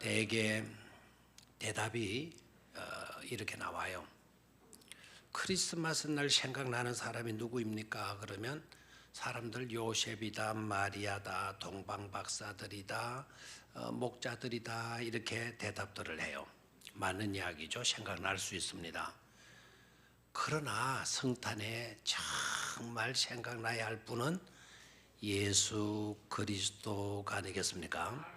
대개 대답이 이렇게 나와요. 크리스마스 날 생각나는 사람이 누구입니까? 그러면 사람들 요셉이다, 마리아다, 동방박사들이다, 목자들이다 이렇게 대답들을 해요. 맞는 이야기죠. 생각날 수 있습니다. 그러나 성탄에 정말 생각나야 할 분은 예수 그리스도가 아니겠습니까?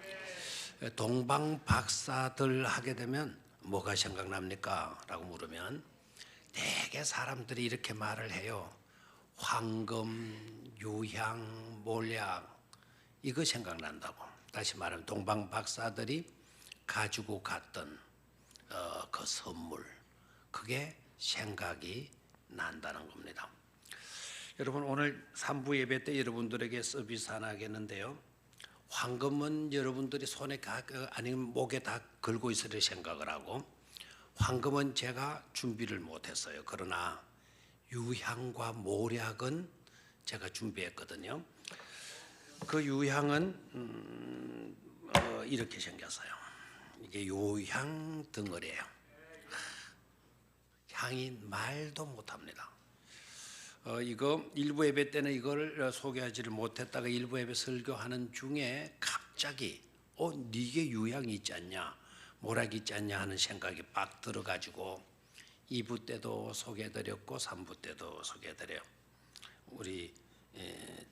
동방박사들 하게 되면 뭐가 생각납니까? 라고 물으면 대개 사람들이 이렇게 말을 해요. 황금, 유향, 몰약 이거 생각난다고. 다시 말하면 동방박사들이 가지고 갔던 그 선물 그게 생각이 난다는 겁니다. 여러분 오늘 3부 예배 때 여러분들에게 서비스 하나 하겠는데요. 황금은 여러분들이 손에 아니면 목에 다 걸고 있으려 생각을 하고 황금은 제가 준비를 못했어요. 그러나 유향과 모략은 제가 준비했거든요. 그 유향은 이렇게 생겼어요. 이게 유향 덩어리예요. 향이 말도 못합니다. 이거 일부 예배 때는 이걸 소개하지를 못했다가 일부 예배 설교하는 중에 갑자기 이게 유향이 있지 않냐, 모락이 있지 않냐 하는 생각이 빡 들어가지고 2부 때도 소개해드렸고 3부 때도 소개해드려요. 우리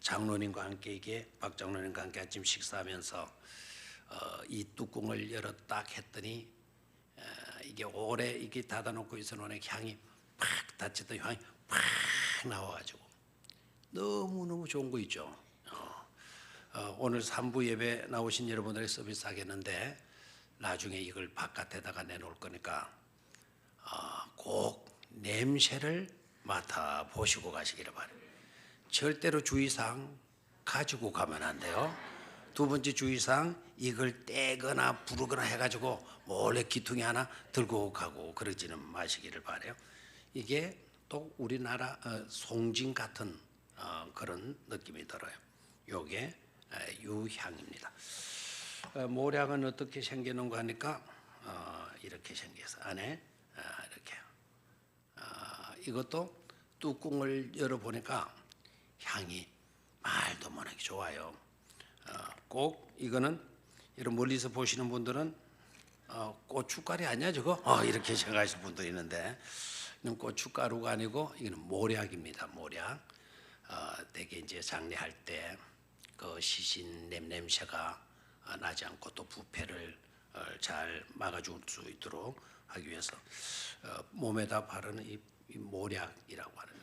장로님과 함께 이게 박 장로님과 함께 아침 식사하면서 이 뚜껑을 열어 딱 했더니 이게 오래 이게 닫아놓고 있어놓은 향이 팍 닫혔던 향이 팍 나와가지고 너무너무 좋은 거 있죠. 오늘 3부 예배 나오신 여러분들에게 서비스 하겠는데 나중에 이걸 바깥에다가 내놓을 거니까 꼭 냄새를 맡아보시고 가시기를 바랍니다. 절대로 주의사항 가지고 가면 안 돼요. 두 번째 주의사항 이걸 떼거나 부르거나 해가지고 몰래 기퉁이 하나 들고 가고 그러지는 마시기를 바라요. 이게 또 우리나라 송진 같은 그런 느낌이 들어요. 요게 유향입니다. 모략은 어떻게 생기는가 하니까 이렇게 생겨서 안에 이렇게 이것도 뚜껑을 열어보니까 향이 말도 못하게 좋아요. 꼭 이거는 이런 멀리서 보시는 분들은 고춧가루 아니야 저거? 이렇게 생각하시는 분들이 있는데 이건 고춧가루가 아니고 이거는 모략입니다. 모략. 되게 이제 장례할 때 그 시신 냄새가 나지 않고 또 부패를 잘 막아줄 수 있도록 하기 위해서 몸에다 바르는 이 모략이라고 하는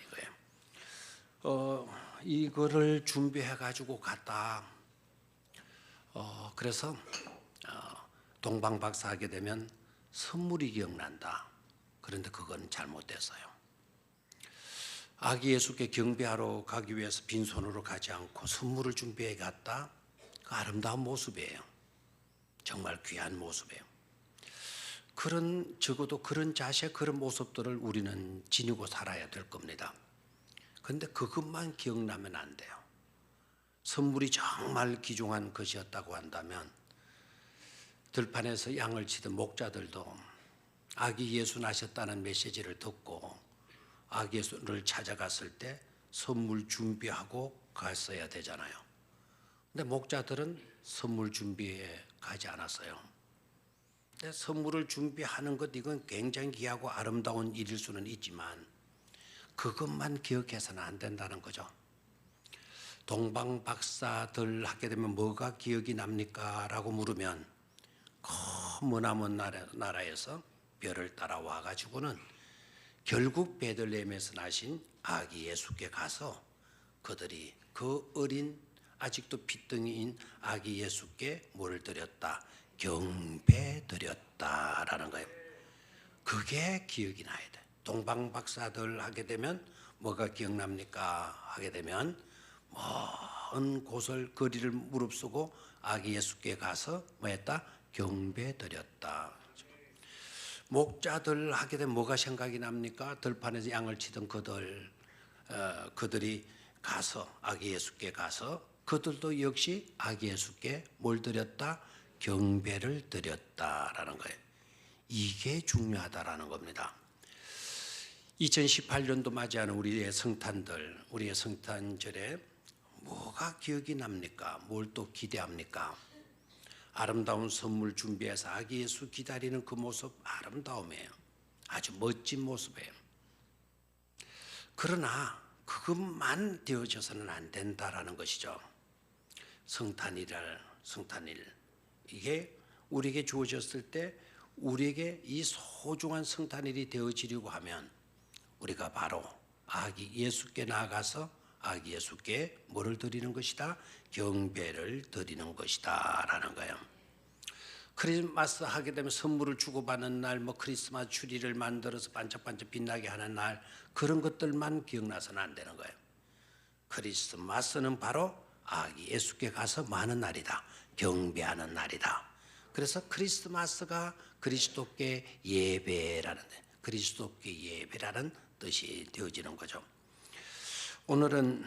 이거예요. 이거를 준비해 가지고 갔다. 그래서 동방박사 하게 되면 선물이 기억난다. 그런데 그건 잘못됐어요. 아기 예수께 경배하러 가기 위해서 빈손으로 가지 않고 선물을 준비해 갔다. 그 아름다운 모습이에요. 정말 귀한 모습이에요. 적어도 그런 자세, 그런 모습들을 우리는 지니고 살아야 될 겁니다. 그런데 그것만 기억나면 안 돼요. 선물이 정말 귀중한 것이었다고 한다면 들판에서 양을 치던 목자들도 아기 예수 나셨다는 메시지를 듣고 아기 예수를 찾아갔을 때 선물 준비하고 갔어야 되잖아요. 근데 목자들은 선물 준비해 가지 않았어요. 근데 선물을 준비하는 것 이건 굉장히 귀하고 아름다운 일일 수는 있지만 그것만 기억해서는 안 된다는 거죠. 동방박사들 하게 되면 뭐가 기억이 납니까? 라고 물으면 머나먼 나라에서 별을 따라와 가지고는 결국 베들레헴에서 나신 아기 예수께 가서 그들이 그 어린 아직도 핏덩이인 아기 예수께 뭐를 드렸다? 경배 드렸다라는 거예요. 그게 기억이 나야 돼. 동방박사들 하게 되면 뭐가 기억납니까? 하게 되면 먼 곳을 거리를 무릅쓰고 아기 예수께 가서 뭐 했다? 경배 드렸다. 목자들 하게 되면 뭐가 생각이 납니까? 들판에서 양을 치던 그들이 가서 아기 예수께 가서 그들도 역시 아기 예수께 뭘 드렸다? 경배를 드렸다라는 거예요. 이게 중요하다라는 겁니다. 2018년도 맞이하는 우리의 성탄들, 우리의 성탄절에 뭐가 기억이 납니까? 뭘 또 기대합니까? 아름다운 선물 준비해서 아기 예수 기다리는 그 모습 아름다움이에요. 아주 멋진 모습이에요. 그러나 그것만 되어져서는 안 된다라는 것이죠. 성탄일, 이게 우리에게 주어졌을 때 우리에게 이 소중한 성탄일이 되어지려고 하면 우리가 바로 아기 예수께 나아가서 아기 예수께 뭐를 드리는 것이다? 경배를 드리는 것이다 라는 거예요. 크리스마스 하게 되면 선물을 주고받는 날, 뭐 크리스마스 추리를 만들어서 반짝반짝 빛나게 하는 날, 그런 것들만 기억나서는 안 되는 거예요. 크리스마스는 바로 아기 예수께 가서 많은 날이다. 경배하는 날이다. 그래서 크리스마스가 그리스도께 예배라는, 그리스도께 예배라는 뜻이 되어지는 거죠. 오늘은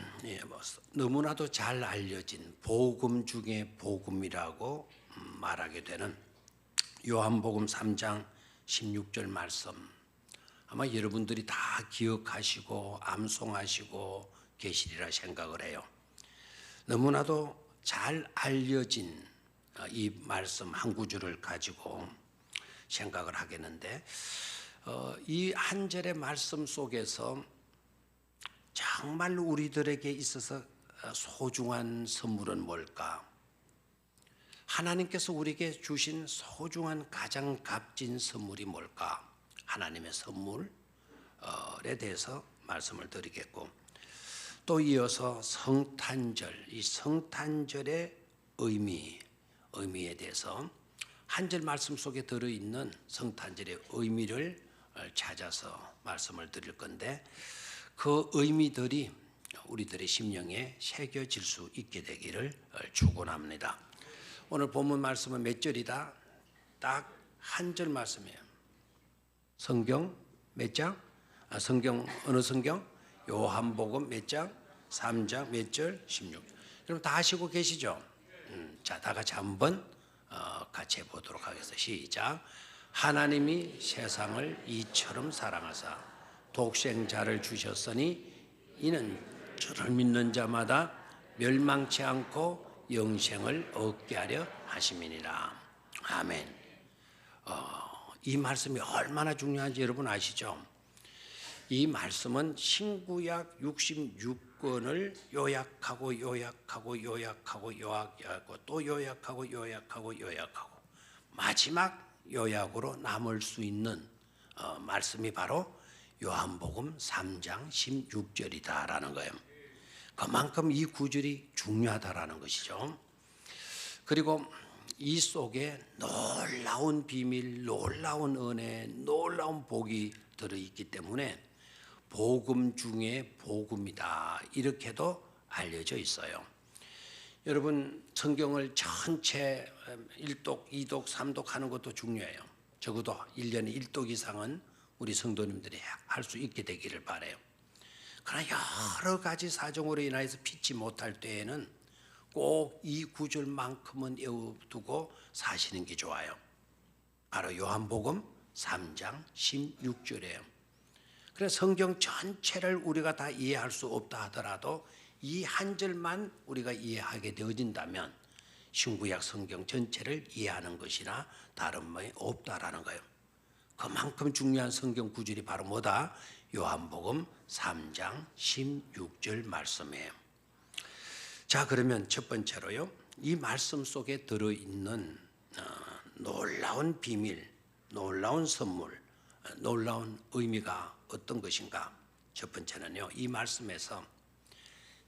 너무나도 잘 알려진 복음 중에 복음이라고 말하게 되는 요한복음 3장 16절 말씀, 아마 여러분들이 다 기억하시고 암송하시고 계시리라 생각을 해요. 너무나도 잘 알려진 이 말씀 한 구절을 가지고 생각을 하겠는데, 이 한 절의 말씀 속에서 정말 우리들에게 있어서 소중한 선물은 뭘까? 하나님께서 우리에게 주신 소중한 가장 값진 선물이 뭘까? 하나님의 선물에 대해서 말씀을 드리겠고, 또 이어서 성탄절, 이 성탄절의 의미에 대해서 한 절 말씀 속에 들어있는 성탄절의 의미를 찾아서 말씀을 드릴 건데, 그 의미들이 우리들의 심령에 새겨질 수 있게 되기를 축원합니다. 오늘 본문 말씀은 몇 절이다? 딱 한 절 말씀이에요. 성경 몇 장? 성경 어느 성경? 요한복음 몇 장? 3장 몇 절? 16. 여러분 다 하시고 계시죠? 자, 다 같이 한번 같이 해보도록 하겠습니다. 시작. 하나님이 세상을 이처럼 사랑하사 독생자를 주셨으니 이는 저를 믿는 자마다 멸망치 않고 영생을 얻게 하려 하심이니라. 아멘. 이 말씀이 얼마나 중요한지 여러분 아시죠? 이 말씀은 신구약 66권을 요약하고 또 요약하고 마지막 요약으로 남을 수 있는 말씀이 바로 요한복음 3장 16절이다라는 거예요. 그만큼 이 구절이 중요하다라는 것이죠. 그리고 이 속에 놀라운 비밀, 놀라운 은혜, 놀라운 복이 들어있기 때문에 복음 중에 복음이다, 이렇게도 알려져 있어요. 여러분 성경을 전체 1독, 2독, 3독 하는 것도 중요해요. 적어도 1년에 1독 이상은 우리 성도님들이 할 수 있게 되기를 바라요. 그러나 여러 가지 사정으로 인해서 피치 못할 때에는 꼭 이 구절만큼은 외워두고 사시는 게 좋아요. 바로 요한복음 3장 16절이에요. 그래서 성경 전체를 우리가 다 이해할 수 없다 하더라도 이 한 절만 우리가 이해하게 되어진다면 신구약 성경 전체를 이해하는 것이나 다름이 없다라는 거예요. 그만큼 중요한 성경 구절이 바로 뭐다? 요한복음 3장 16절 말씀이에요. 자, 그러면 첫 번째로요, 이 말씀 속에 들어있는 놀라운 비밀, 놀라운 선물, 놀라운 의미가 어떤 것인가? 첫 번째는요, 이 말씀에서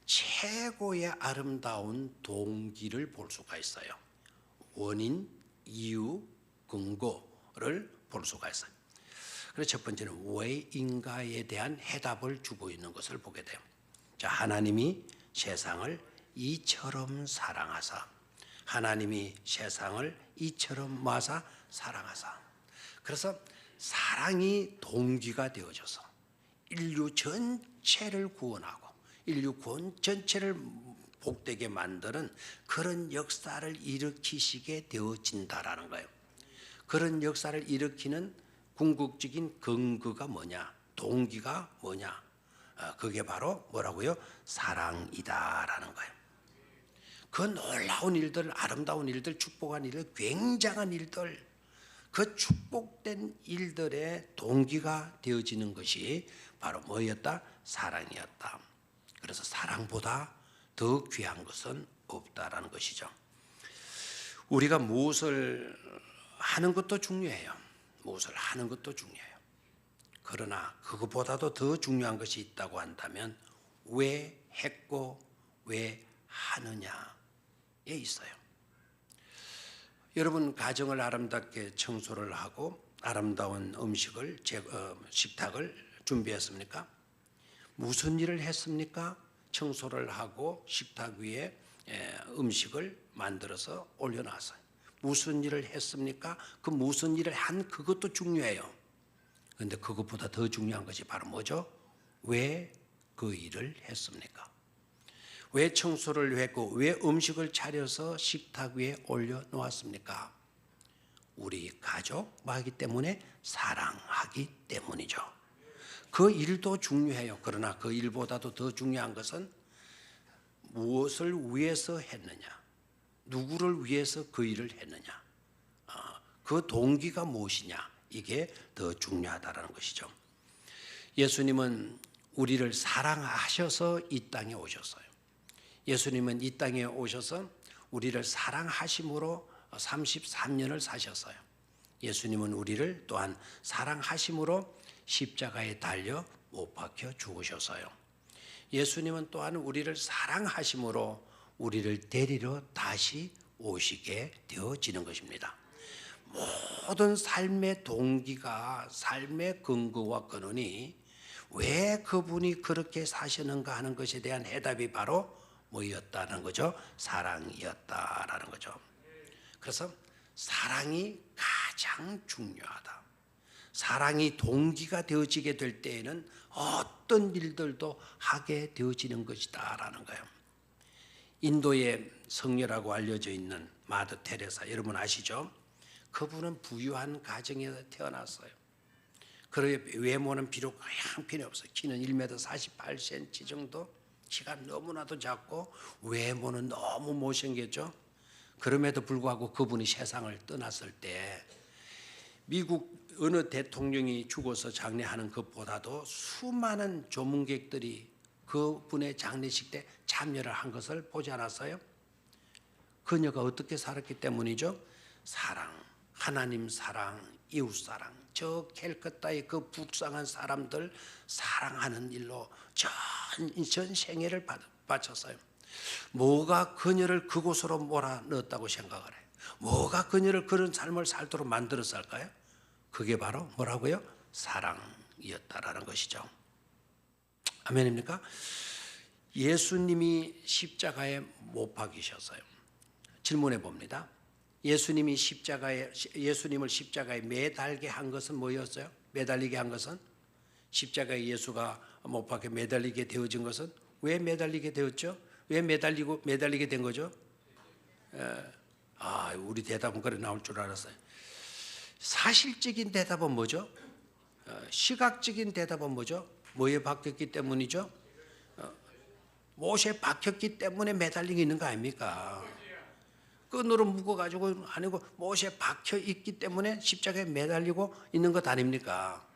최고의 아름다운 동기를 볼 수가 있어요. 원인, 이유, 근거를 볼 수가 있어요. 그래서 첫 번째는 왜인가에 대한 해답을 주고 있는 것을 보게 돼요. 자, 하나님이 세상을 이처럼 사랑하사, 하나님이 세상을 이처럼 마사 사랑하사. 그래서 사랑이 동기가 되어져서 인류 전체를 구원하고 인류 전체를 복되게 만드는 그런 역사를 일으키시게 되어진다라는 거예요. 그런 역사를 일으키는 궁극적인 근거가 뭐냐? 동기가 뭐냐? 그게 바로 뭐라고요? 사랑이다라는 거예요. 그 놀라운 일들, 아름다운 일들, 축복한 일들, 굉장한 일들, 그 축복된 일들의 동기가 되어지는 것이 바로 뭐였다? 사랑이었다. 그래서 사랑보다 더 귀한 것은 없다라는 것이죠. 우리가 무엇을 하는 것도 중요해요. 무엇을 하는 것도 중요해요. 그러나 그것보다도 더 중요한 것이 있다고 한다면 왜 했고 왜 하느냐에 있어요. 여러분 가정을 아름답게 청소를 하고 아름다운 음식을 식탁을 준비했습니까? 무슨 일을 했습니까? 청소를 하고 식탁 위에 음식을 만들어서 올려놨어요. 무슨 일을 했습니까? 그 무슨 일을 한 그것도 중요해요. 그런데 그것보다 더 중요한 것이 바로 뭐죠? 왜 그 일을 했습니까? 왜 청소를 했고 왜 음식을 차려서 식탁 위에 올려놓았습니까? 우리 가족이기 때문에 사랑하기 때문이죠. 그 일도 중요해요. 그러나 그 일보다도 더 중요한 것은 무엇을 위해서 했느냐, 누구를 위해서 그 일을 했느냐, 그 동기가 무엇이냐, 이게 더 중요하다는 것이죠. 예수님은 우리를 사랑하셔서 이 땅에 오셨어요. 예수님은 이 땅에 오셔서 우리를 사랑하심으로 33년을 사셨어요. 예수님은 우리를 또한 사랑하심으로 십자가에 달려 못 박혀 죽으셨어요. 예수님은 또한 우리를 사랑하심으로 우리를 데리러 다시 오시게 되어지는 것입니다. 모든 삶의 동기가 삶의 근거와 근원이 왜 그분이 그렇게 사셨는가 하는 것에 대한 해답이 바로 뭐였다는 거죠? 사랑이었다라는 거죠. 그래서 사랑이 가장 중요하다. 사랑이 동기가 되어지게 될 때에는 어떤 일들도 하게 되어지는 것이다라는 거예요. 인도의 성녀라고 알려져 있는 마더 테레사, 여러분 아시죠? 그분은 부유한 가정에서 태어났어요. 그의 외모는 비록 형편이 없어요. 키는 1m 48cm 정도, 키가 너무나도 작고 외모는 너무 못생겼죠. 그럼에도 불구하고 그분이 세상을 떠났을 때 미국 어느 대통령이 죽어서 장례하는 것보다도 수많은 조문객들이 그분의 장례식 때 참여를 한 것을 보지 않았어요? 그녀가 어떻게 살았기 때문이죠? 사랑, 하나님 사랑, 이웃 사랑, 저 캘커타의 그 불쌍한 사람들 사랑하는 일로 전 생애를 바쳤어요. 뭐가 그녀를 그곳으로 몰아넣었다고 생각을 해요? 뭐가 그녀를 그런 삶을 살도록 만들었을까요? 그게 바로 뭐라고요? 사랑이었다라는 것이죠. 아멘입니까? 예수님이 십자가에 못 박이셨어요. 질문해 봅니다. 예수님을 십자가에 매달게 한 것은 뭐였어요? 매달리게 한 것은? 십자가에 예수가 못 박혀 매달리게 되어진 것은 왜 매달리게 되었죠? 왜 매달리게 된 거죠? 우리 대답은 그래 나올 줄 알았어요. 사실적인 대답은 뭐죠? 시각적인 대답은 뭐죠? 뭐에 박혔기 때문이죠? 못에 박혔기 때문에 매달리게 있는 거 아닙니까? 끈으로 묶어가지고 아니고 못에 박혀 있기 때문에 십자가에 매달리고 있는 것 아닙니까?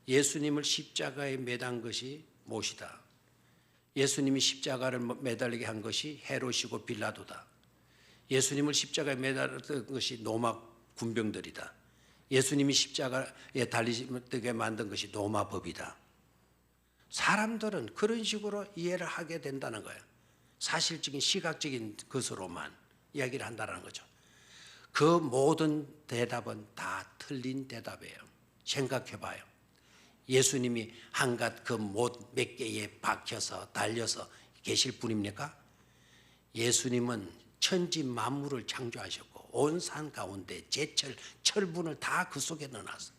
예수님을 십자가에 매단 것이 못이다. 예수님이 십자가를 매달리게 한 것이 헤롯이고 빌라도다. 예수님을 십자가에 매달았던 것이 로마 군병들이다. 예수님이 십자가에 달리게 만든 것이 로마법이다. 사람들은 그런 식으로 이해를 하게 된다는 거예요. 사실적인 시각적인 것으로만 이야기를 한다는 거죠. 그 모든 대답은 다 틀린 대답이에요. 생각해 봐요. 예수님이 한갓 그 못 몇 개에 박혀서 달려서 계실 분입니까? 예수님은 천지 만물을 창조하셨고 온 산 가운데 제철, 철분을 다 그 속에 넣어놨어요.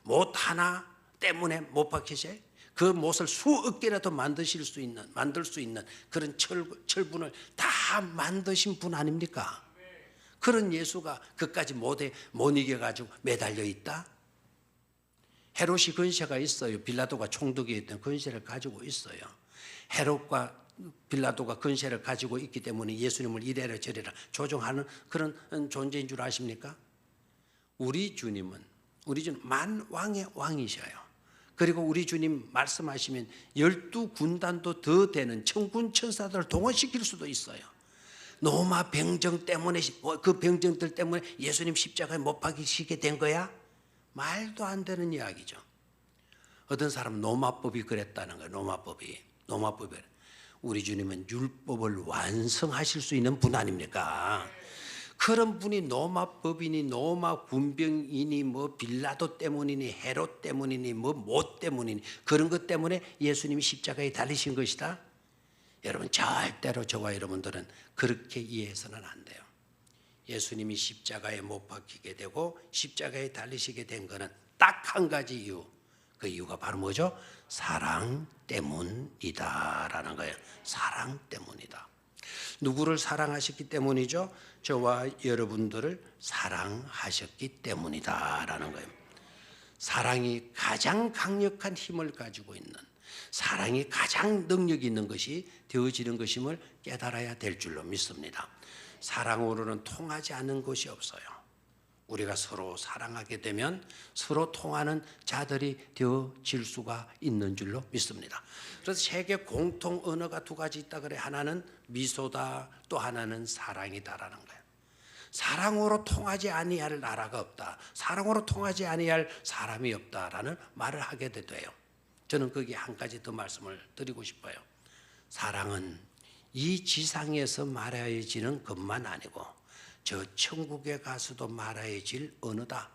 못 하나 때문에 못 박히세요? 그 못을 수억 개라도 만들 수 있는 그런 철분을 다 만드신 분 아닙니까? 그런 예수가 그까지 못 이겨가지고 매달려 있다? 헤롯이 근세가 있어요. 빌라도가 총독이 있던 근세를 가지고 있어요. 헤롯과 빌라도가 근세를 가지고 있기 때문에 예수님을 이래라 저래라 조종하는 그런 존재인 줄 아십니까? 우리 주님은 만왕의 왕이셔요. 그리고 우리 주님 말씀하시면 12군단도 더 되는 천군 천사들을 동원시킬 수도 있어요. 노마 병정 때문에 그 병정들 때문에 예수님 십자가에 못 박히시게 된 거야? 말도 안 되는 이야기죠. 어떤 사람 노마법이 그랬다는 거예요. 노마법이 우리 주님은 율법을 완성하실 수 있는 분 아닙니까? 그런 분이 노마법이니 노마 군병이니 빌라도 때문이니 헤롯 때문이니 못 때문이니 그런 것 때문에 예수님이 십자가에 달리신 것이다. 여러분 절대로 저와 여러분들은 그렇게 이해해서는 안 돼요. 예수님이 십자가에 못 박히게 되고 십자가에 달리시게 된 것은 딱 한 가지 이유. 그 이유가 바로 뭐죠? 사랑 때문이다라는 거예요. 사랑 때문이다. 누구를 사랑하셨기 때문이죠? 저와 여러분들을 사랑하셨기 때문이다라는 거예요. 사랑이 가장 강력한 힘을 가지고 있는, 사랑이 가장 능력 있는 것이 되어지는 것임을 깨달아야 될 줄로 믿습니다. 사랑으로는 통하지 않는 것이 없어요. 우리가 서로 사랑하게 되면 서로 통하는 자들이 되어질 수가 있는 줄로 믿습니다. 그래서 세계 공통 언어가 두 가지 있다 그래. 하나는 미소다, 또 하나는 사랑이다라는 거예요. 사랑으로 통하지 아니할 나라가 없다. 사랑으로 통하지 아니할 사람이 없다라는 말을 하게 돼요. 저는 거기에 한 가지 더 말씀을 드리고 싶어요. 사랑은 이 지상에서 말해지는 것만 아니고 저 천국에 가서도 말해질 언어다.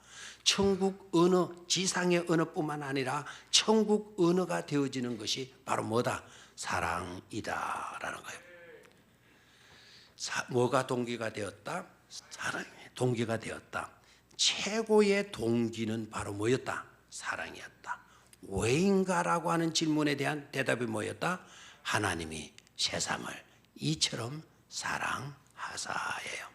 천국 언어, 지상의 언어뿐만 아니라 천국 언어가 되어지는 것이 바로 뭐다? 사랑이다라는 거예요. 뭐가 동기가 되었다? 사랑이 동기가 되었다. 최고의 동기는 바로 뭐였다? 사랑이었다. 왜인가라고 하는 질문에 대한 대답이 뭐였다? 하나님이 세상을 이처럼 사랑하사예요.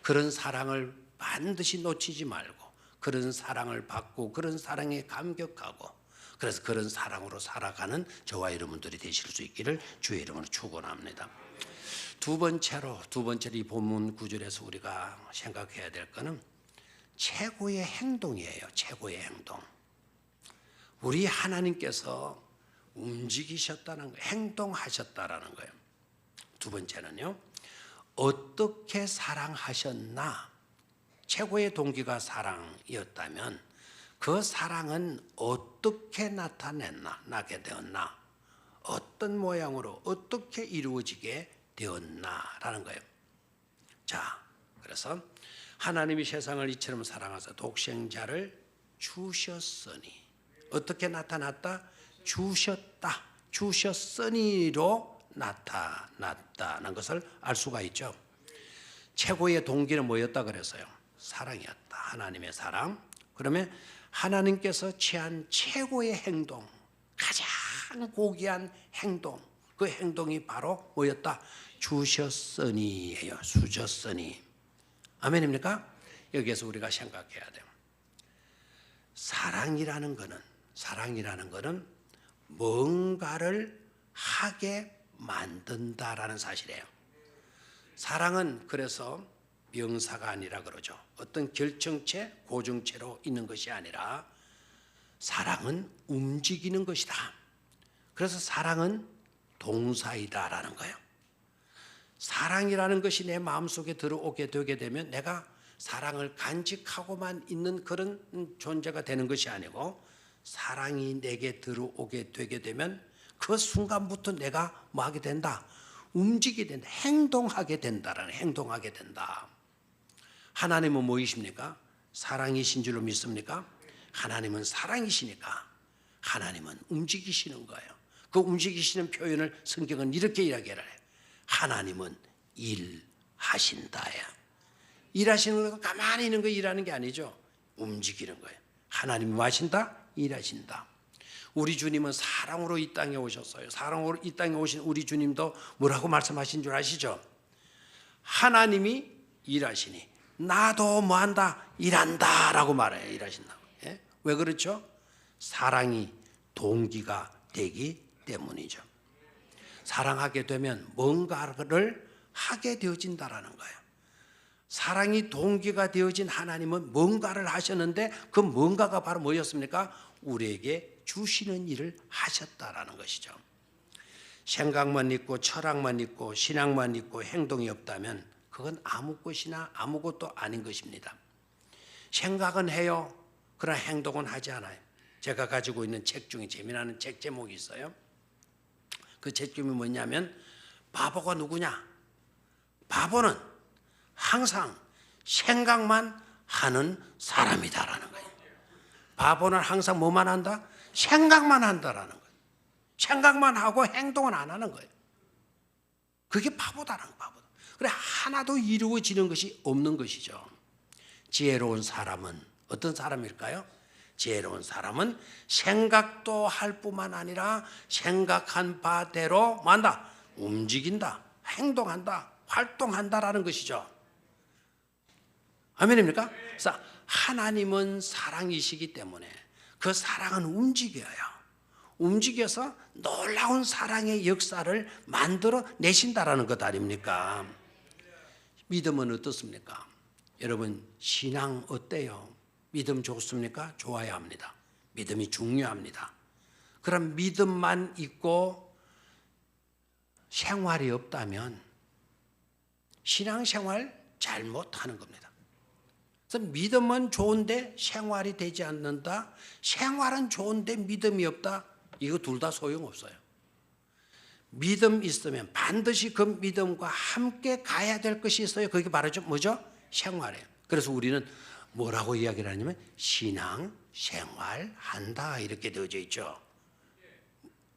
그런 사랑을 반드시 놓치지 말고 그런 사랑을 받고 그런 사랑에 감격하고 그래서 그런 사랑으로 살아가는 저와 여러분들이 되실 수 있기를 주의 이름으로 축원합니다. 두 번째로 이 본문 구절에서 우리가 생각해야 될 것은 최고의 행동이에요. 최고의 행동. 우리 하나님께서 움직이셨다는 거예요. 행동하셨다라는 거예요. 두 번째는요. 어떻게 사랑하셨나? 최고의 동기가 사랑이었다면 그 사랑은 어떻게 나게 되었나? 어떤 모양으로 어떻게 이루어지게 되었나라는 거예요. 자, 그래서 하나님이 세상을 이처럼 사랑하사 독생자를 주셨으니 어떻게 나타났다? 주셨으니로 나타났다는 것을 알 수가 있죠. 최고의 동기는 뭐였다 그랬어요? 사랑이었다. 하나님의 사랑. 그러면 하나님께서 취한 최고의 행동, 가장 고귀한 행동, 그 행동이 바로 뭐였다? 주셨으니예요. 주셨으니. 아멘입니까? 여기에서 우리가 생각해야 돼요. 사랑이라는 거는 뭔가를 하게 만든다라는 사실이에요. 사랑은 그래서 명사가 아니라 그러죠. 어떤 결정체, 고정체로 있는 것이 아니라 사랑은 움직이는 것이다. 그래서 사랑은 동사이다라는 거예요. 사랑이라는 것이 내 마음속에 들어오게 되게 되면 내가 사랑을 간직하고만 있는 그런 존재가 되는 것이 아니고 사랑이 내게 들어오게 되게 되면 그 순간부터 내가 뭐 하게 된다? 움직이게 된다. 행동하게 된다. 하나님은 뭐이십니까? 사랑이신 줄로 믿습니까? 하나님은 사랑이시니까 하나님은 움직이시는 거예요. 그 움직이시는 표현을 성경은 이렇게 이야기를 해요. 하나님은 일하신다야. 일하시는 거 가만히 있는 거 일하는 게 아니죠. 움직이는 거예요. 하나님이 뭐 하신다? 일하신다. 우리 주님은 사랑으로 이 땅에 오셨어요. 사랑으로 이 땅에 오신 우리 주님도 뭐라고 말씀하신 줄 아시죠? 하나님이 일하시니 나도 뭐한다? 일한다 라고 말해요. 일하신다고. 예? 왜 그렇죠? 사랑이 동기가 되기 때문이죠. 사랑하게 되면 뭔가를 하게 되어진다라는 거예요. 사랑이 동기가 되어진 하나님은 뭔가를 하셨는데 그 뭔가가 바로 뭐였습니까? 우리에게 주시는 일을 하셨다라는 것이죠. 생각만 있고 철학만 있고 신앙만 있고 행동이 없다면 그건 아무 것이나 아무것도 아닌 것입니다. 생각은 해요. 그러나 행동은 하지 않아요. 제가 가지고 있는 책 중에 재미나는 책 제목이 있어요. 그 책 제목이 뭐냐면 바보가 누구냐? 바보는 항상 생각만 하는 사람이다라는 거예요. 바보는 항상 뭐만 한다? 생각만 한다라는 거예요. 생각만 하고 행동은 안 하는 거예요. 그게 바보다라는 거예요. 바보다. 그래 하나도 이루어지는 것이 없는 것이죠. 지혜로운 사람은 어떤 사람일까요? 지혜로운 사람은 생각도 할 뿐만 아니라 생각한 바대로 뭐한다? 움직인다, 행동한다, 활동한다라는 것이죠. 아멘입니까? 그래서 하나님은 사랑이시기 때문에 그 사랑은 움직여요. 움직여서 놀라운 사랑의 역사를 만들어 내신다라는 것 아닙니까? 믿음은 어떻습니까? 여러분 신앙 어때요? 믿음 좋습니까? 좋아야 합니다. 믿음이 중요합니다. 그럼 믿음만 있고 생활이 없다면 신앙생활 잘못하는 겁니다. 그래서 믿음은 좋은데 생활이 되지 않는다. 생활은 좋은데 믿음이 없다. 이거 둘 다 소용없어요. 믿음 있으면 반드시 그 믿음과 함께 가야 될 것이 있어요. 그게 바로 뭐죠? 생활이에요. 그래서 우리는 뭐라고 이야기를 하냐면 신앙생활한다 이렇게 되어져 있죠.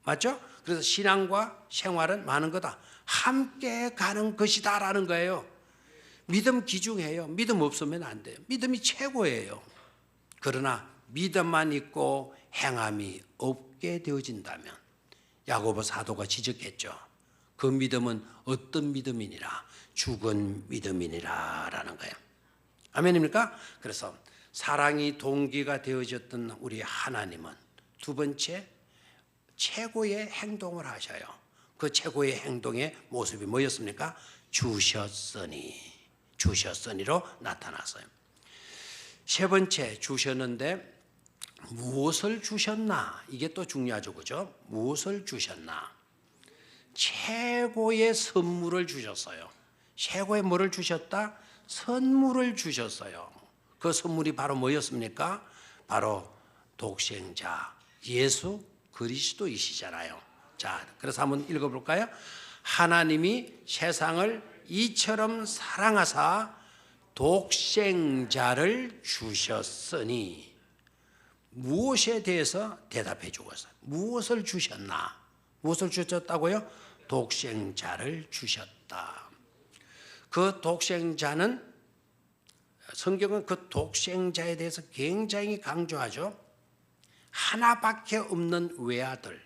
맞죠? 그래서 신앙과 생활은 많은 거다. 함께 가는 것이다라는 거예요. 믿음 귀중해요. 믿음 없으면 안 돼요. 믿음이 최고예요. 그러나 믿음만 있고 행함이 없게 되어진다면 야고보 사도가 지적했죠. 그 믿음은 어떤 믿음이니라? 죽은 믿음이니라라는 거예요. 아멘입니까? 그래서 사랑이 동기가 되어졌던 우리 하나님은 두 번째 최고의 행동을 하셔요. 그 최고의 행동의 모습이 뭐였습니까? 주셨으니로 나타났어요. 세 번째 주셨는데 무엇을 주셨나? 이게 또 중요하죠. 그죠? 무엇을 주셨나? 최고의 선물을 주셨어요. 최고의 뭐를 주셨다? 선물을 주셨어요. 그 선물이 바로 뭐였습니까? 바로 독생자 예수 그리스도이시잖아요. 자, 그래서 한번 읽어볼까요? 하나님이 세상을 이처럼 사랑하사 독생자를 주셨으니 무엇에 대해서 대답해 주었어요. 무엇을 주셨나? 무엇을 주셨다고요? 독생자를 주셨다. 그 독생자는 성경은 그 독생자에 대해서 굉장히 강조하죠. 하나밖에 없는 외아들,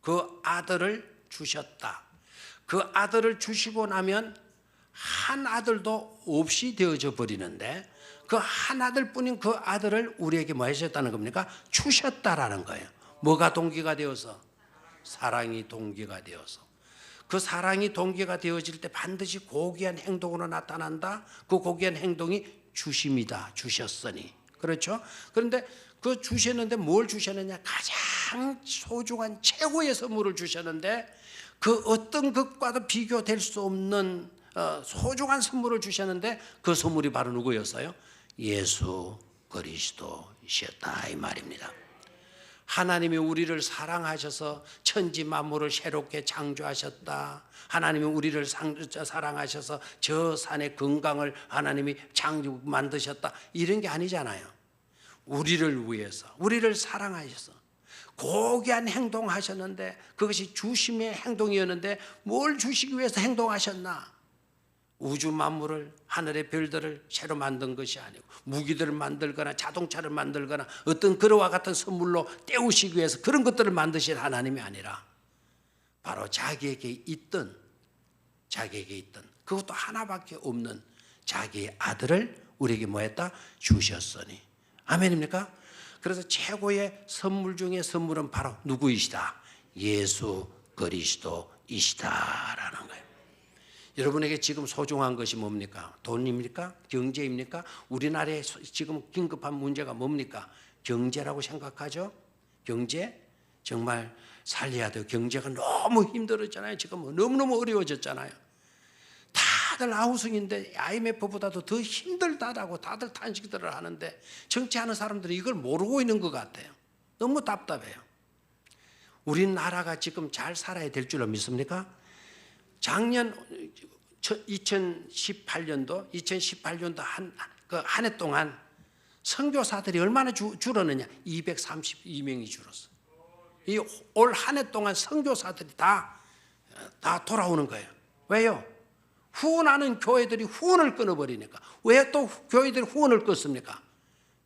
그 아들을 주셨다. 그 아들을 주시고 나면 한 아들도 없이 되어져 버리는데 그 한 아들뿐인 그 아들을 우리에게 뭐 하셨다는 겁니까? 주셨다라는 거예요. 뭐가 동기가 되어서? 사랑이 동기가 되어서. 그 사랑이 동기가 되어질 때 반드시 고귀한 행동으로 나타난다. 그 고귀한 행동이 주심이다. 주셨으니. 그렇죠? 그런데 그 주셨는데 뭘 주셨느냐? 가장 소중한 최고의 선물을 주셨는데 그 어떤 것과도 비교될 수 없는 소중한 선물을 주셨는데 그 선물이 바로 누구였어요? 예수 그리스도이셨다 이 말입니다. 하나님이 우리를 사랑하셔서 천지 만물을 새롭게 창조하셨다. 하나님이 우리를 사랑하셔서 저 산의 건강을 하나님이 만드셨다. 이런 게 아니잖아요. 우리를 위해서, 우리를 사랑하셔서 고귀한 행동하셨는데 그것이 주심의 행동이었는데 뭘 주시기 위해서 행동하셨나? 우주 만물을, 하늘의 별들을 새로 만든 것이 아니고 무기들을 만들거나 자동차를 만들거나 어떤 그와 같은 선물로 때우시기 위해서 그런 것들을 만드신 하나님이 아니라 바로 자기에게 있던 그것도 하나밖에 없는 자기의 아들을 우리에게 뭐했다? 주셨으니. 아멘입니까? 그래서 최고의 선물 중에 선물은 바로 누구이시다? 예수 그리스도이시다라는 거예요. 여러분에게 지금 소중한 것이 뭡니까? 돈입니까? 경제입니까? 우리나라에 지금 긴급한 문제가 뭡니까? 경제라고 생각하죠? 경제? 정말 살려야 돼요. 경제가 너무 힘들었잖아요. 지금 너무너무 어려워졌잖아요. 다들 아우성인데 IMF보다도 더 힘들다라고 다들 탄식들을 하는데 정치하는 사람들이 이걸 모르고 있는 것 같아요. 너무 답답해요. 우리나라가 지금 잘 살아야 될 줄로 믿습니까? 작년 2018년도 한 해 동안 선교사들이 얼마나 줄었느냐? 232명이 줄었어. 이 올 한 해 동안 선교사들이 다 돌아오는 거예요. 왜요? 후원하는 교회들이 후원을 끊어버리니까. 왜 또 교회들이 후원을 끊습니까?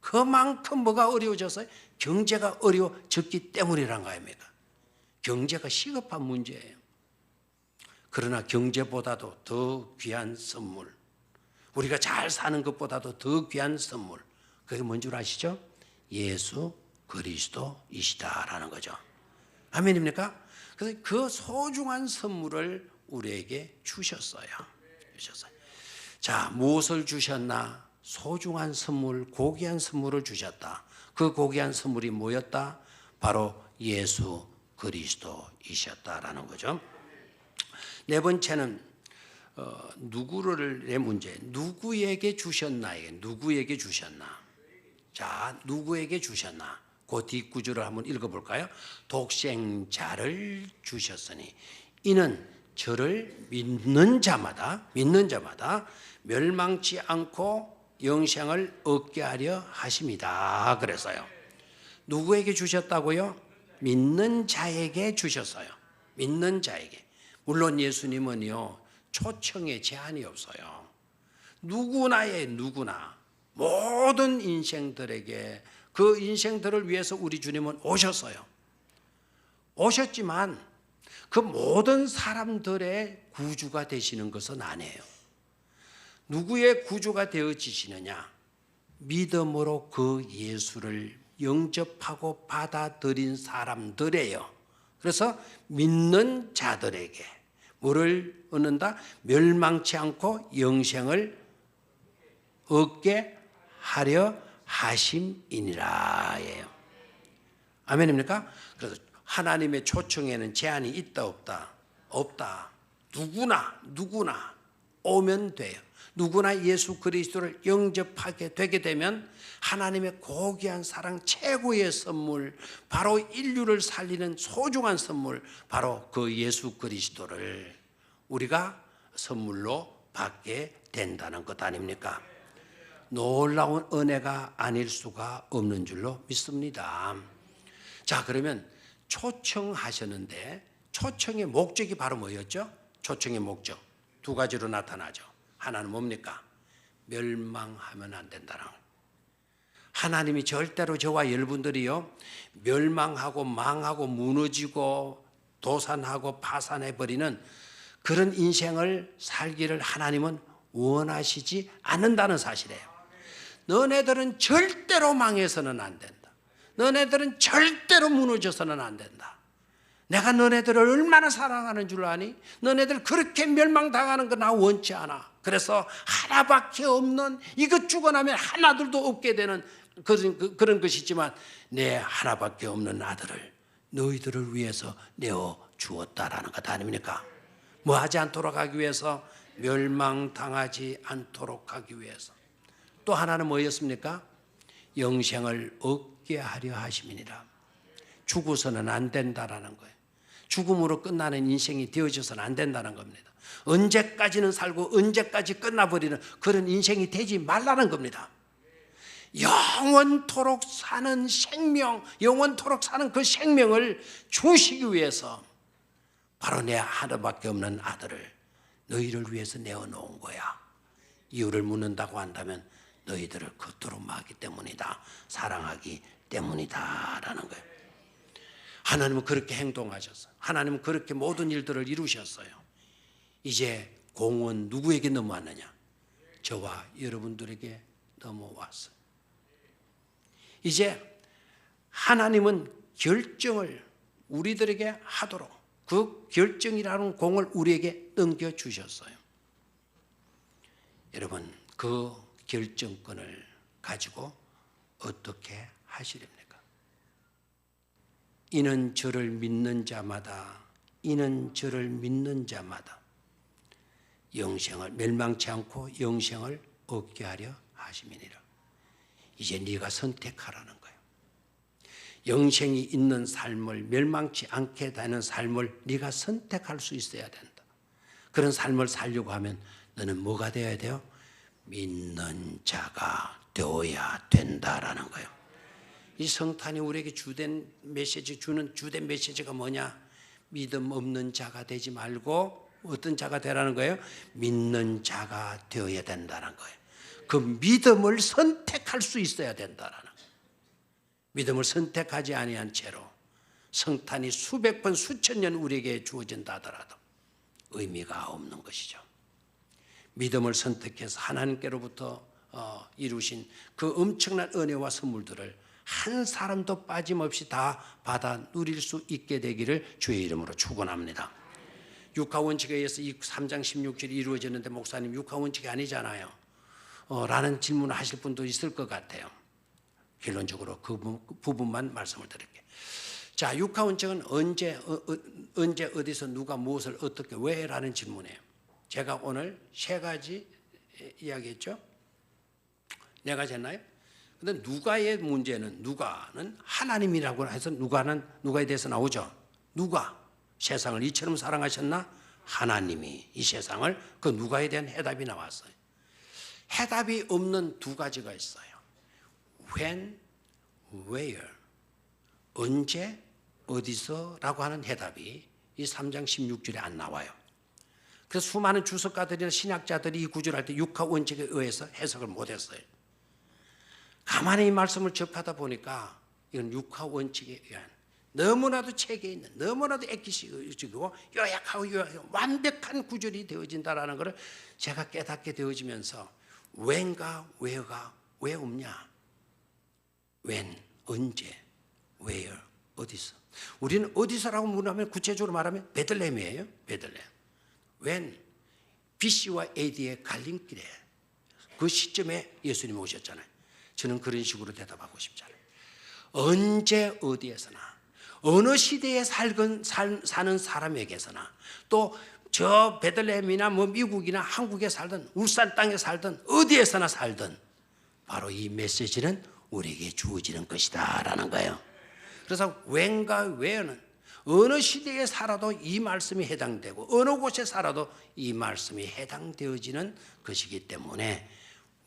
그만큼 뭐가 어려워져서 경제가 어려워졌기 때문이란 거 아닙니까? 경제가 시급한 문제예요. 그러나 경제보다도 더 귀한 선물, 우리가 잘 사는 것보다도 더 귀한 선물, 그게 뭔 줄 아시죠? 예수 그리스도이시다라는 거죠. 아멘입니까? 그래서 그 소중한 선물을 우리에게 주셨어요. 자, 무엇을 주셨나? 소중한 선물, 고귀한 선물을 주셨다. 그 고귀한 선물이 뭐였다? 바로 예수 그리스도이셨다라는 거죠. 네 번째는 누구를 문제, 누구에게 주셨나에 누구에게 주셨나? 자, 누구에게 주셨나? 그 뒷구절을 한번 읽어볼까요? 독생자를 주셨으니 이는 저를 믿는 자마다 멸망치 않고 영생을 얻게 하려 하심이다. 그래서요. 누구에게 주셨다고요? 믿는 자에게 주셨어요. 믿는 자에게. 물론 예수님은요, 초청에 제한이 없어요. 누구나 모든 인생들에게 그 인생들을 위해서 우리 주님은 오셨어요. 오셨지만 그 모든 사람들의 구주가 되시는 것은 아니에요. 누구의 구주가 되어지시느냐? 믿음으로 그 예수를 영접하고 받아들인 사람들이에요. 그래서 믿는 자들에게 뭐를 얻는다? 멸망치 않고 영생을 얻게 하려 하심이니라예요. 아멘입니까? 그래서 하나님의 초청에는 제한이 있다 없다? 없다. 누구나 오면 돼요. 누구나 예수 그리스도를 영접하게 되게 되면 하나님의 고귀한 사랑, 최고의 선물, 바로 인류를 살리는 소중한 선물, 바로 그 예수 그리스도를 우리가 선물로 받게 된다는 것 아닙니까? 놀라운 은혜가 아닐 수가 없는 줄로 믿습니다. 자, 그러면 초청하셨는데 초청의 목적이 바로 뭐였죠? 초청의 목적 두 가지로 나타나죠. 하나는 뭡니까? 멸망하면 안 된다는 거예요. 하나님이 절대로 저와 여러분들이요, 멸망하고 망하고 무너지고 도산하고 파산해버리는 그런 인생을 살기를 하나님은 원하시지 않는다는 사실이에요. 너네들은 절대로 망해서는 안 된다. 너네들은 절대로 무너져서는 안 된다. 내가 너네들을 얼마나 사랑하는 줄 아니? 너네들 그렇게 멸망당하는 거 나 원치 않아. 그래서 하나밖에 없는, 이거 죽어나면 하나들도 없게 되는 그런 것이지만 내 하나밖에 없는 아들을 너희들을 위해서 내어 주었다라는 것 아닙니까? 뭐 하지 않도록 하기 위해서? 멸망당하지 않도록 하기 위해서. 또 하나는 뭐였습니까? 영생을 얻게 하려 하심이니라. 죽어서는 안 된다라는 거예요. 죽음으로 끝나는 인생이 되어져서는 안 된다는 겁니다. 언제까지는 살고 언제까지 끝나버리는 그런 인생이 되지 말라는 겁니다. 영원토록 사는 생명, 영원토록 사는 그 생명을 주시기 위해서 바로 내 하나밖에 없는 아들을 너희를 위해서 내어놓은 거야. 이유를 묻는다고 한다면 너희들을 그토록 마기 때문이다. 사랑하기 때문이다 라는 거예요. 하나님은 그렇게 행동하셨어요. 하나님은 그렇게 모든 일들을 이루셨어요. 이제 공은 누구에게 넘어왔느냐? 저와 여러분들에게 넘어왔어요. 이제 하나님은 결정을 우리들에게 하도록 그 결정이라는 공을 우리에게 넘겨주셨어요. 여러분, 그 결정권을 가지고 어떻게 하시렵니까? 이는 저를 믿는 자마다 영생을 멸망치 않고 영생을 얻게 하려 하심이니라. 이제 네가 선택하라는 거예요. 영생이 있는 삶을, 멸망치 않게 되는 삶을 네가 선택할 수 있어야 된다. 그런 삶을 살려고 하면 너는 뭐가 되어야 돼요? 믿는 자가 되어야 된다라는 거예요. 이 성탄이 우리에게 주된 메시지가 뭐냐? 믿음 없는 자가 되지 말고 어떤 자가 되라는 거예요? 믿는 자가 되어야 된다는 거예요. 그 믿음을 선택할 수 있어야 된다는 거예요. 믿음을 선택하지 아니한 채로 성탄이 수백 번 수천 년 우리에게 주어진다 하더라도 의미가 없는 것이죠. 믿음을 선택해서 하나님께로부터 이루신 그 엄청난 은혜와 선물들을 한 사람도 빠짐없이 다 받아 누릴 수 있게 되기를 주의 이름으로 축원합니다. 육하원칙에 의해서 이 3장 16절이 이루어졌는데 목사님 육하원칙이 아니잖아요 라는 질문을 하실 분도 있을 것 같아요. 결론적으로 그 부분만 말씀을 드릴게요. 자, 육하원칙은 언제 어디서 누가 무엇을 어떻게 왜 라는 질문이에요. 제가 오늘 세 가지 이야기했죠. 네 가지 했나요? 근데 누가의 문제는 누가는 하나님이라고 해서 누가에 대해서 나오죠. 누가 세상을 이처럼 사랑하셨나? 하나님이 이 세상을 그 누가에 대한 해답이 나왔어요. 해답이 없는 두 가지가 있어요. When, where, 언제, 어디서 라고 하는 해답이 이 3장 16절에 안 나와요. 그래서 수많은 주석가들이나 신학자들이 이 구절을 할 때 육하 원칙에 의해서 해석을 못했어요. 가만히 이 말씀을 접하다 보니까 이건 육하 원칙에 의한 너무나도 책에 있는 너무나도 액기식이고 요약하고 완벽한 구절이 되어진다라는 것을 제가 깨닫게 되어지면서 when과 where가 왜 없냐? when, 언제, where, 어디서. 우리는 어디서라고 물으면 구체적으로 말하면 베들레헴이에요. 베들레헴. when, BC와 AD의 갈림길에 그 시점에 예수님이 오셨잖아요. 저는 그런 식으로 대답하고 싶잖아요. 언제 어디에서나 어느 시대에 사는 사람에게서나 또 저 베들레헴이나 뭐 미국이나 한국에 살든 울산 땅에 살든 어디에서나 살든 바로 이 메시지는 우리에게 주어지는 것이다 라는 거예요. 그래서 when과 where는 어느 시대에 살아도 이 말씀이 해당되고 어느 곳에 살아도 이 말씀이 해당되어지는 것이기 때문에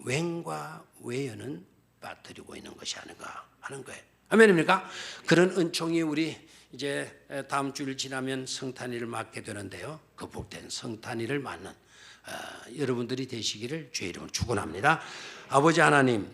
when과 where는 빠뜨리고 있는 것이 아닌가 하는 거예요. 아멘입니까? 그런 은총이 우리 이제 다음 주일 지나면 성탄일을 맞게 되는데요. 그 복된 성탄일을 맞는 여러분들이 되시기를 주의 이름으로 축원합니다. 아버지 하나님,